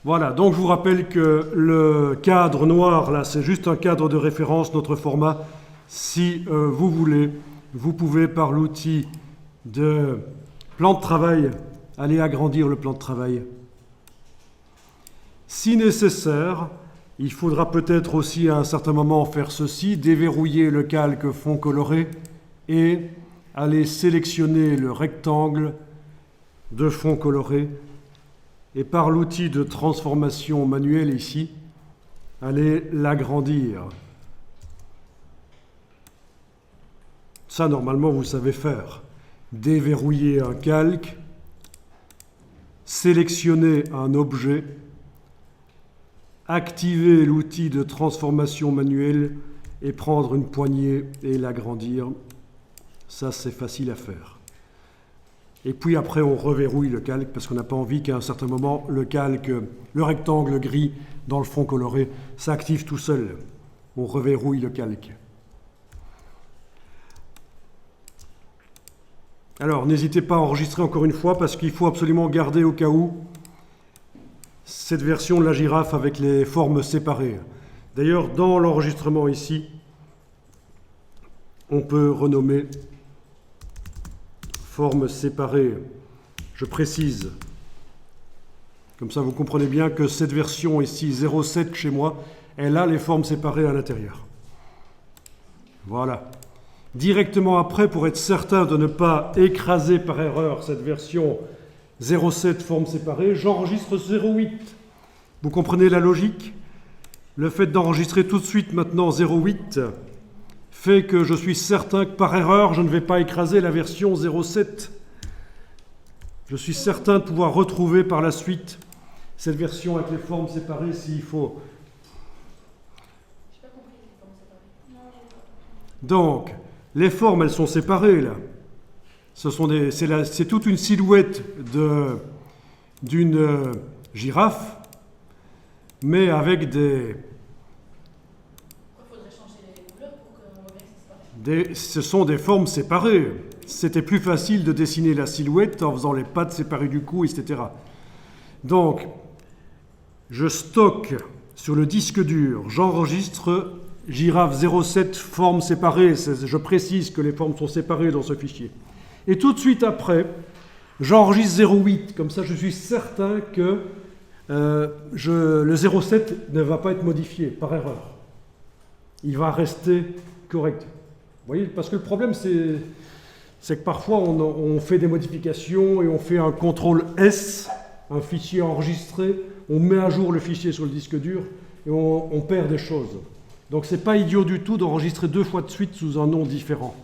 Voilà, donc je vous rappelle que le cadre noir, là, c'est juste un cadre de référence, notre format. Si vous voulez, vous pouvez, par l'outil de plan de travail, aller agrandir le plan de travail. Si nécessaire, il faudra peut-être aussi à un certain moment faire ceci, déverrouiller le calque fond coloré et aller sélectionner le rectangle de fond coloré et par l'outil de transformation manuelle ici, aller l'agrandir. Ça, normalement, vous savez faire. Déverrouiller un calque, sélectionner un objet, activer l'outil de transformation manuelle et prendre une poignée et l'agrandir. Ça, c'est facile à faire. Et puis après, on reverrouille le calque parce qu'on n'a pas envie qu'à un certain moment, le calque, le rectangle gris dans le fond coloré, s'active tout seul. On reverrouille le calque. Alors, n'hésitez pas à enregistrer encore une fois parce qu'il faut absolument garder au cas où cette version de la girafe avec les formes séparées. D'ailleurs, dans l'enregistrement ici, on peut renommer formes séparées. Je précise, comme ça vous comprenez bien que cette version ici, 0,7 chez moi, elle a les formes séparées à l'intérieur. Voilà. Directement après, pour être certain de ne pas écraser par erreur cette version 0,7 formes séparées, j'enregistre 0,8. Vous comprenez la logique? Le fait d'enregistrer tout de suite maintenant 0,8 fait que je suis certain que par erreur, je ne vais pas écraser la version 0,7. Je suis certain de pouvoir retrouver par la suite cette version avec les formes séparées s'il faut. Donc, les formes, elles sont séparées là. C'est toute une silhouette d'une girafe, mais avec des... Ce sont des formes séparées. C'était plus facile de dessiner la silhouette en faisant les pattes séparées du cou, etc. Donc, je stocke sur le disque dur, j'enregistre girafe 07 formes séparées. Je précise que les formes sont séparées dans ce fichier. Et tout de suite après, j'enregistre 0,8. Comme ça, je suis certain que le 0,7 ne va pas être modifié par erreur. Il va rester correct. Vous voyez, parce que le problème, c'est que parfois, on fait des modifications et on fait un CTRL S, un fichier enregistré, on met à jour le fichier sur le disque dur et on perd des choses. Donc, ce n'est pas idiot du tout d'enregistrer 2 fois de suite sous un nom différent.